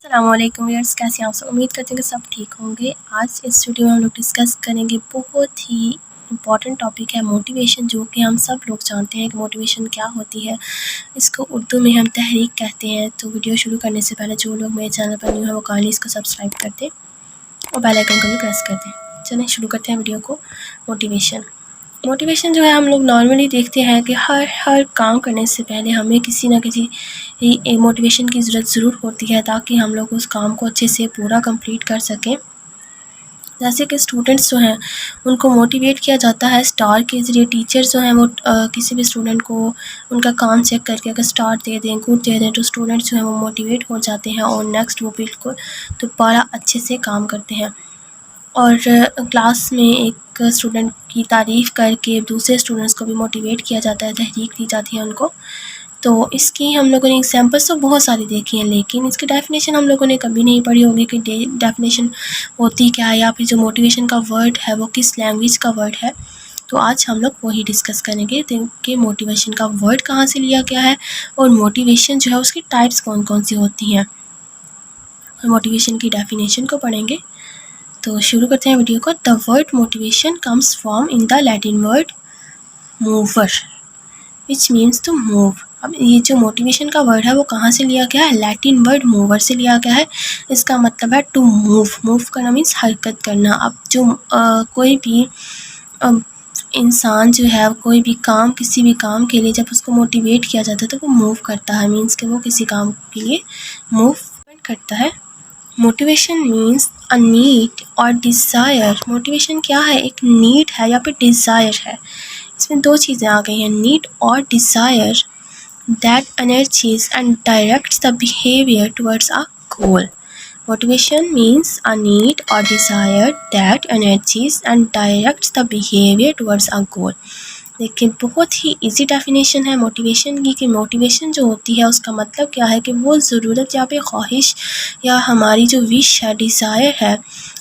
अस्सलामुअलैकुम व्यूअर्स, कैसे हैं आप सब। उम्मीद करते हैं कि सब ठीक होंगे। आज इस वीडियो में हम लोग डिस्कस करेंगे बहुत ही इम्पॉर्टेंट टॉपिक है मोटिवेशन, जो कि हम सब लोग जानते हैं कि मोटिवेशन क्या होती है। इसको उर्दू में हम तहरीक कहते हैं। तो वीडियो शुरू करने से पहले जो लोग मेरे चैनल पर न्यू हैं वो काइंडली इसको सब्सक्राइब कर दें और बेल आइकन को भी प्रेस कर दें। चलें शुरू करते हैं वीडियो को। मोटिवेशन जो है हम लोग नॉर्मली देखते हैं कि हर काम करने से पहले हमें किसी ना किसी मोटिवेशन की ज़रूरत ज़रूर होती है, ताकि हम लोग उस काम को अच्छे से पूरा कंप्लीट कर सकें। जैसे कि स्टूडेंट्स जो हैं उनको मोटिवेट किया जाता है स्टार के ज़रिए। टीचर्स जो हैं वो किसी भी स्टूडेंट को उनका काम चेक करके अगर स्टार दे दें, गुड दे दें, तो स्टूडेंट्स जो हैं वो मोटिवेट हो जाते हैं और नेक्स्ट वो बिल्कुल दोबारा अच्छे से काम करते हैं। और क्लास में एक स्टूडेंट की तारीफ़ करके दूसरे स्टूडेंट्स को भी मोटिवेट किया जाता है, तहरीक दी जाती है उनको। तो इसकी हम लोगों ने एग्जांपल्स तो बहुत सारी देखी हैं, लेकिन इसकी डेफिनेशन हम लोगों ने कभी नहीं पढ़ी होगी कि डेफिनेशन होती क्या है, या फिर जो मोटिवेशन का वर्ड है वो किस लैंग्वेज का वर्ड है। तो आज हम लोग वही डिस्कस करेंगे कि मोटिवेशन का वर्ड कहाँ से लिया गया है और मोटिवेशन जो है उसकी टाइप्स कौन कौन सी होती हैं, और मोटिवेशन की डेफिनेशन को पढ़ेंगे। तो शुरू करते हैं वीडियो को। The word motivation comes from in the Latin word movere which means to move. अब ये जो मोटिवेशन का वर्ड है वो कहाँ से लिया गया है? लैटिन वर्ड मूवर से लिया गया है। इसका मतलब है टू मूव। मूव करना मीन्स हरकत करना। अब जो कोई भी इंसान जो है कोई भी काम, किसी भी काम के लिए जब उसको मोटिवेट किया जाता है तो वो मूव करता है, मीन्स कि वो किसी काम के लिए मूव करता है। Motivation means a need or desire. Motivation क्या है? एक नीड है या फिर डिज़ायर है। इसमें दो चीज़ें आ गई हैं, need or desire, that energises and directs the behaviour towards a goal. Motivation means a need or desire that energises and directs the behaviour towards a goal. देखिए बहुत ही इजी डेफिनेशन है मोटिवेशन की, कि मोटिवेशन जो होती है उसका मतलब क्या है कि वो ज़रूरत या फिर ख्वाहिश या हमारी जो विश है, डिज़ायर है,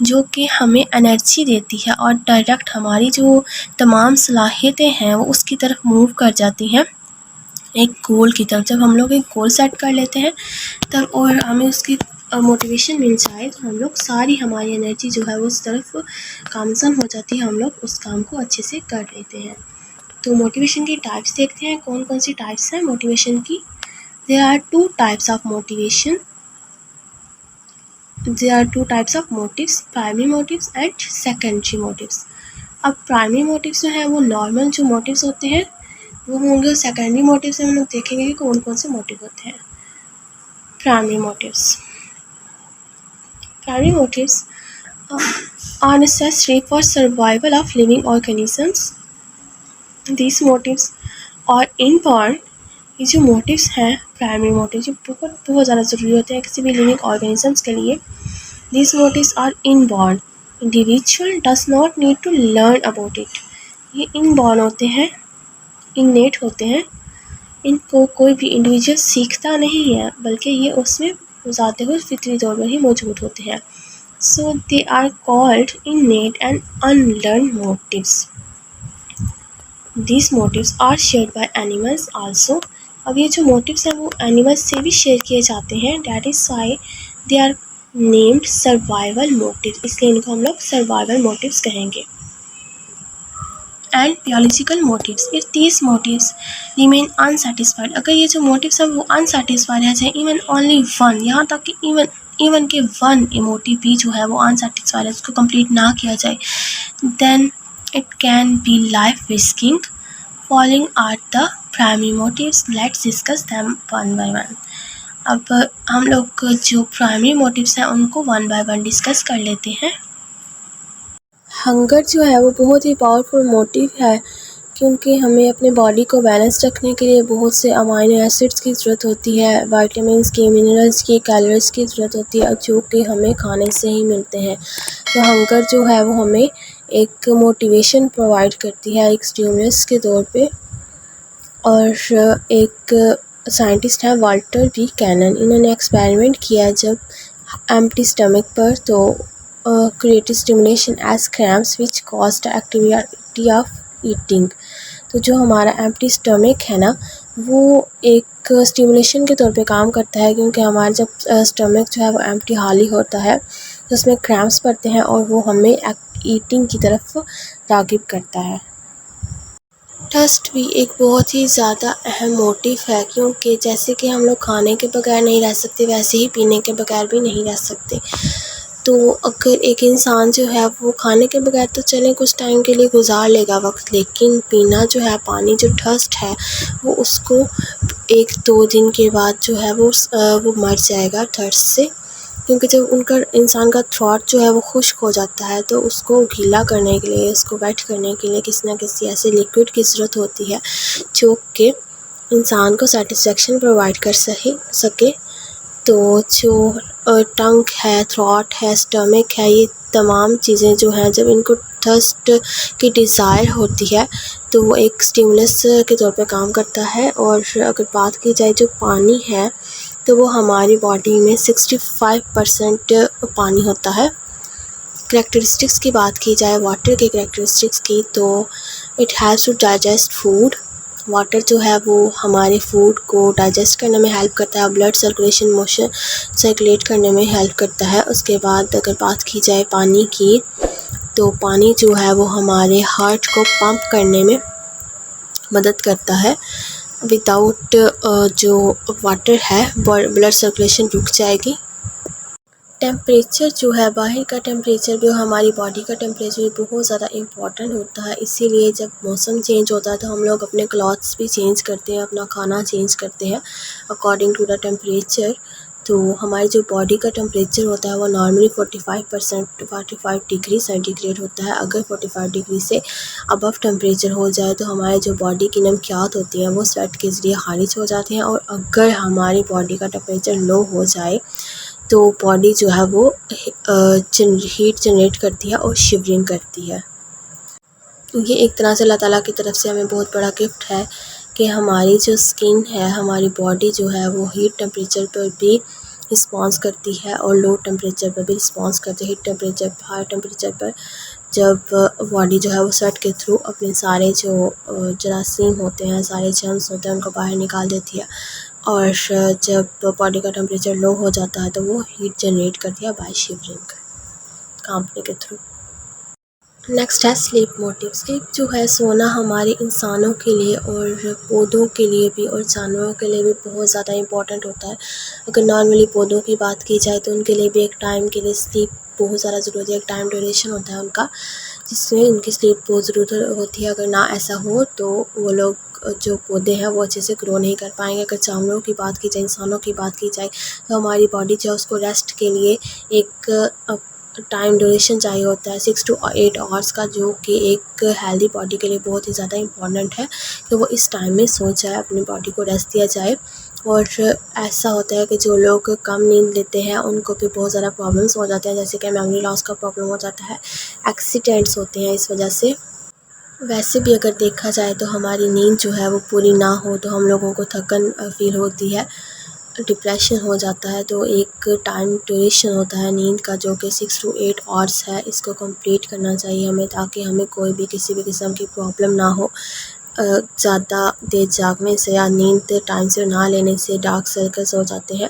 जो कि हमें एनर्जी देती है और डायरेक्ट हमारी जो तमाम सलाहियतें हैं वो उसकी तरफ मूव कर जाती हैं, एक गोल की तरफ। जब हम लोग एक गोल सेट कर लेते हैं तब और हमें उसकी मोटिवेशन मिल जाए तो हम लोग सारी हमारी एनर्जी जो है वो उस तरफ गामज़न हो जाती है, हम लोग उस काम को अच्छे से कर लेते हैं। तो मोटिवेशन की टाइप्स देखते हैं, कौन कौन सी टाइप्स हैं मोटिवेशन की। There are two types of motivation. There are two types of motives, primary motives and secondary motives. अब प्राइमरी मोटिव्स जो है वो नॉर्मल जो मोटिव्स होते हैं वो होंगे, और सेकेंडरी मोटिव्स में हम लोग देखेंगे कि कौन कौन से मोटिव होते हैं। Primary motives are necessary for survival of living organisms. These motives are inborn. ये जो मोटिव्स हैं प्राइमरी मोटिव, जो बहुत ज़्यादा ज़रूरी होते हैं किसी भी लिविंग ऑर्गेनिजम्स के लिए। These motives are inborn. Individual does not need to learn about it. ये inborn होते हैं, innate होते हैं। इनको कोई भी इंडिविजुअल सीखता नहीं है, बल्कि ये उसमें ज़ाते हुए फितरी तौर पर ही मौजूद होते हैं। So they are called innate and unlearned motives. These motives are shared by animals also. अब ये जो motives हैं वो animals से भी शेयर किए जाते हैं। That is why they are named survival motives. इसलिए इनको हम लोग survival motives कहेंगे। And biological motives. If these motives remain unsatisfied, अगर ये जो motives हैं वो unsatisfied है, चाहे even only one, यहाँ तक कि even के one मोटिव भी जो है वो अनसेटिस्फाइड है, उसको कंप्लीट ना किया जाए, then it can be life risking. Falling at the primary motives, let's discuss them one by one. अब हम लोग जो प्राइमरी मोटिव्स हैं उनको वन बाय वन डिस्कस कर लेते हैं। हंगर जो है वो बहुत ही पावरफुल मोटिव है, क्योंकि हमें अपने बॉडी को बैलेंस रखने के लिए बहुत से अमाइनो एसिड्स की ज़रूरत होती है, विटामिन्स की, मिनरल्स की, कैलोरीज की ज़रूरत होती है, जो कि हमें खाने से ही मिलते हैं। तो हंगर जो है वो हमें एक मोटिवेशन प्रोवाइड करती है, एक स्टिमुलस के तौर पे। और एक साइंटिस्ट है वाल्टर बी कैनन, इन्होंने एक्सपेरिमेंट किया जब एम्प्टी स्टमक पर, तो creative stimulation as cramps which caused activity of eating. तो जो हमारा एम्प्टी स्टमक है ना, वो एक एक स्टिमुलेशन के तौर पे काम करता है, क्योंकि हमारा जब स्टमक जो है वो एम्प्टी खाली होता है तो उसमें क्रैम्प्स पड़ते हैं और वो हमें ईटिंग की तरफ राग़िब करता है। थर्स्ट भी एक बहुत ही ज़्यादा अहम मोटिव है, क्योंकि जैसे कि हम लोग खाने के बगैर नहीं रह सकते, वैसे ही पीने के बगैर भी नहीं रह सकते। तो अगर एक इंसान जो है वो खाने के बगैर तो चलें कुछ टाइम के लिए गुजार लेगा वक्त, लेकिन पीना जो है, पानी जो थर्स्ट है, वो उसको 1-2 दिन के बाद जो है वो मर जाएगा थर्स्ट से। क्योंकि जब उनका इंसान का थ्रोट जो है वो खुश्क हो जाता है तो उसको गीला करने के लिए, उसको वेट करने के लिए किसी न किसी ऐसे लिक्विड की ज़रूरत होती है जो कि इंसान को सेटिस्फेक्शन प्रोवाइड कर सके। तो जो टंग है, थ्रोट है, स्टमक है, ये तमाम चीज़ें जो हैं जब इनको थर्स्ट की डिज़ायर होती है तो वो एक स्टिमुलस के तौर पे काम करता है। और अगर बात की जाए जो पानी है तो वो हमारी बॉडी में 65% पानी होता है। करैक्टरिस्टिक्स की बात की जाए वाटर के करैक्टरिस्टिक्स की, तो it has to digest food. Water जो है वो हमारे फूड को डाइजेस्ट करने में हेल्प करता है, ब्लड सर्कुलेशन मोशन सर्कुलेट करने में हेल्प करता है। उसके बाद अगर बात की जाए पानी की, तो पानी जो है वो हमारे हार्ट को पंप करने में मदद करता है। विदाउट जो वाटर है ब्लड सर्कुलेशन रुक जाएगी। टेम्परेचर जो है, बाहर का टेम्परेचर भी और हमारी बॉडी का टेम्परेचर भी बहुत ज़्यादा इम्पॉर्टेंट होता है। इसीलिए जब मौसम चेंज होता है तो हम लोग अपने क्लॉथ्स भी चेंज करते हैं, अपना खाना चेंज करते हैं अकॉर्डिंग टू द टेम्परेचर। तो हमारी जो बॉडी का टेम्परेचर होता है वो नॉर्मली 45 डिग्री सेंटीग्रेड होता है। अगर 45 डिग्री से अबव टेम्परेचर हो जाए तो हमारे जो बॉडी की नमकियात होती हैं वो स्वेट के ज़रिए खारिज हो जाती हैं। और अगर हमारी बॉडी का टेम्परेचर लो हो जाए तो बॉडी जो है वो हीट जनरेट करती है और शिवरिंग करती है। ये एक तरह से अल्लाह ताला की तरफ से हमें बहुत बड़ा गिफ्ट है कि हमारी जो स्किन है, हमारी बॉडी जो है वो हीट टेम्परेचर पर भी रिस्पॉन्स करती है और लो टेम्परेचर पर भी रिस्पॉन्स करती है। हीट टेम्परेचर, हाई टेम्परेचर पर जब बॉडी जो है वो स्वेट के थ्रू अपने सारे जो जरासीम होते हैं, सारे जर्म्स होते हैं, उनको बाहर निकाल देती है। और जब बॉडी का टेम्परेचर लो हो जाता है तो वो हीट जनरेट करती है बाय शिवरिंग, कांपने के थ्रू। नेक्स्ट है स्लीप मोटिव। स्लीप जो है, सोना हमारे इंसानों के लिए और पौधों के लिए भी और जानवरों के लिए भी बहुत ज़्यादा इम्पॉर्टेंट होता है। अगर नॉर्मली पौधों की बात की जाए तो उनके लिए भी एक टाइम के लिए स्लीप बहुत ज़्यादा ज़रूरी है, एक टाइम ड्यूरेशन होता है उनका जिसमें उनकी स्लीप बहुत ज़रूरत होती है। अगर ना ऐसा हो तो वो लोग जो पौधे हैं वो अच्छे से ग्रो नहीं कर पाएंगे। अगर जानवरों की बात की जाए, इंसानों की बात की जाए, तो हमारी बॉडी जो है उसको रेस्ट के लिए एक टाइम ड्यूरेशन चाहिए होता है 6 to 8 आवर्स का, जो कि एक हेल्दी बॉडी के लिए बहुत ही ज़्यादा इम्पॉर्टेंट है कि वो इस टाइम में सो जाए, अपनी बॉडी को रेस्ट दिया जाए। और ऐसा होता है कि जो लोग कम नींद लेते हैं उनको भी बहुत ज़्यादा प्रॉब्लम्स हो जाते हैं, जैसे कि मेमोरी लॉस का प्रॉब्लम हो जाता है, एक्सीडेंट्स होते हैं इस वजह से। वैसे भी अगर देखा जाए तो हमारी नींद जो है वो पूरी ना हो तो हम लोगों को थकन फील होती है, डिप्रेशन हो जाता है। तो एक टाइम ड्यूरेशन होता है नींद का जो कि 6 to 8 आवर्स है, इसको कंप्लीट करना चाहिए हमें, ताकि हमें कोई भी किसी भी किस्म की प्रॉब्लम ना हो। ज़्यादा देर जागने से या नींद टाइम से ना लेने से डार्क सर्कल्स हो जाते हैं,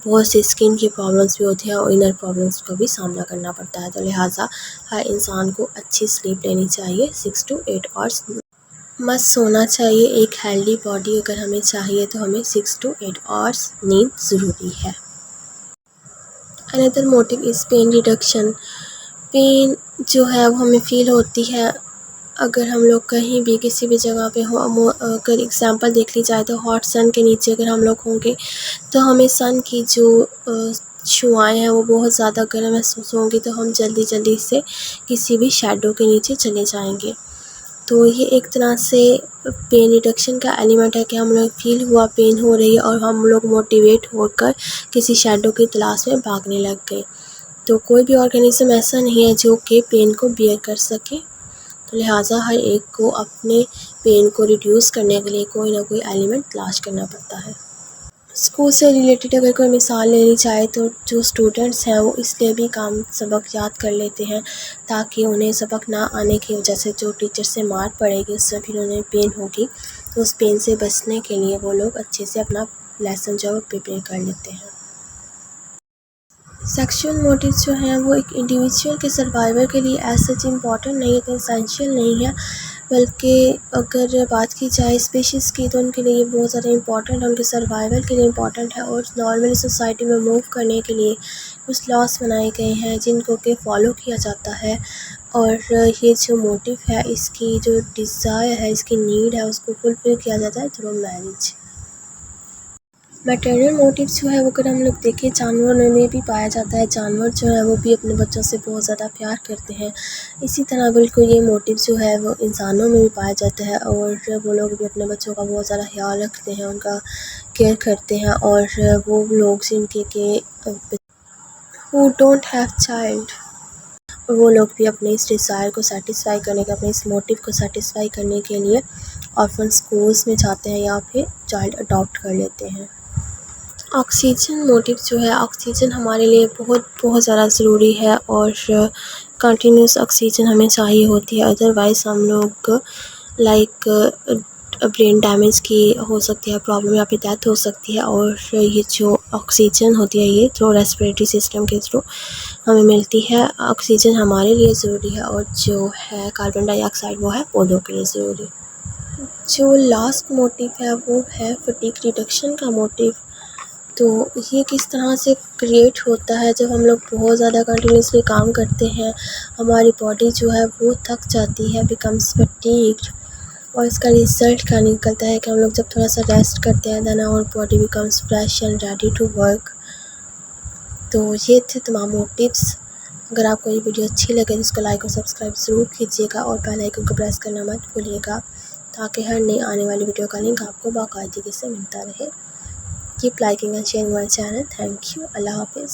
बहुत सी स्किन की प्रॉब्लम्स भी होती हैं और इनर प्रॉब्लम्स का भी सामना करना पड़ता है। तो लिहाजा हर इंसान को अच्छी स्लीप लेनी चाहिए, 6 to 8 आवर्स मस्त सोना चाहिए। एक हेल्दी बॉडी अगर हमें चाहिए तो हमें 6 to 8 आवर्स नींद ज़रूरी है। Another motive is pain reduction. Pain जो है वो हमें फील होती है अगर हम लोग कहीं भी किसी भी जगह पे हो। अगर एग्जांपल देख ली जाए तो हॉट सन के नीचे अगर हम लोग होंगे तो हमें सन की जो शुआएँ हैं वो बहुत ज़्यादा गर्म महसूस होंगी, तो हम जल्दी से किसी भी शैडो के नीचे चले जाएंगे। तो ये एक तरह से पेन रिडक्शन का एलिमेंट है कि हम लोग फील हुआ पेन हो रही है और हम लोग मोटिवेट होकर किसी शैडो की तलाश में भागने लग गए। तो कोई भी ऑर्गेनिज्म ऐसा नहीं है जो कि पेन को बियर कर सके, तो लिहाजा हर एक को अपने पेन को रिड्यूस करने के लिए कोई ना कोई एलिमेंट तलाश करना पड़ता है। स्कूल से रिलेटेड अगर कोई मिसाल लेनी चाहे तो जो स्टूडेंट्स हैं वो इसलिए भी काम सबक याद कर लेते हैं ताकि उन्हें सबक ना आने की वजह से जो टीचर से मार पड़ेगी उससे फिर उन्हें पेन होगी, तो उस पेन से बचने के लिए वो लोग अच्छे से अपना लेसन जो है वो प्रिपेयर कर लेते हैं। सेक्सुअल मोटिव्स जो हैं वो एक इंडिविजुअल के सर्वाइवल के लिए एज सच इम्पॉर्टेंट नहीं है, तो एसेंशियल नहीं है, बल्कि अगर बात की जाए स्पीशीज़ की तो उनके लिए बहुत ज़्यादा इम्पॉर्टेंट है, उनके सर्वाइवल के लिए इम्पॉर्टेंट है। और नॉर्मली सोसाइटी में मूव करने के लिए कुछ लॉस बनाए गए हैं जिनको कि फॉलो किया जाता है। और ये जो मोटिव है, इसकी जो डिज़ायर है, इसकी नीड है, उसको फुलफ़िल किया जाता है थ्रू मैरिज। मैटरनल मोटिव जो है वो अगर हम लोग देखें जानवरों में भी पाया जाता है। जानवर जो है वो भी अपने बच्चों से बहुत ज़्यादा प्यार करते हैं। इसी तरह बिल्कुल ये मोटिव जो है वो इंसानों में भी पाया जाता है, और वो लोग भी अपने बच्चों का बहुत ज़्यादा ख्याल रखते हैं, उनका केयर करते हैं। और वो लोग जिनके के हु डोंट हैव चाइल्ड, वो लोग भी अपने इस डिज़ायर को सेटिस्फाई करने के, अपने इस मोटिव को सेटिस्फाई करने के लिए ऑर्फन स्कूल्स में जाते हैं या फिर चाइल्ड अडॉप्ट कर लेते हैं। ऑक्सीजन मोटिव जो है, ऑक्सीजन हमारे लिए बहुत बहुत ज़्यादा ज़रूरी है, और कंटिन्यूस ऑक्सीजन हमें चाहिए होती है, अदरवाइज़ हम लोग लाइक ब्रेन डैमेज की हो सकती है प्रॉब्लम, या फिर डेथ हो सकती है। और ये जो ऑक्सीजन होती है ये थ्रू रेस्पिरेटरी सिस्टम के थ्रू हमें मिलती है। ऑक्सीजन हमारे लिए ज़रूरी है, और जो है कार्बन डाइऑक्साइड वो है पौधों के लिए ज़रूरी। जो लास्ट मोटिव है वो है फटीग रिडक्शन का मोटिव। तो ये किस तरह से क्रिएट होता है, जब हम लोग बहुत ज़्यादा कंटिन्यूसली काम करते हैं, हमारी बॉडी जो है वो थक जाती है, बिकम्स फटीग्ड। और इसका रिज़ल्ट क्या निकलता है कि हम लोग जब थोड़ा सा रेस्ट करते हैं, then our body becomes fresh and ready to work. तो ये थे तमाम मोटिव्स। अगर आपको ये वीडियो अच्छी लगे तो इसको लाइक और सब्सक्राइब ज़रूर कीजिएगा, और बेल आइकन को प्रेस करना मत भूलिएगा, ताकि हर नई आने वाली वीडियो का लिंक आपको बाकायदगी से मिलता रहे। Keep liking and sharing my channel. Thank you. Allah Hafiz.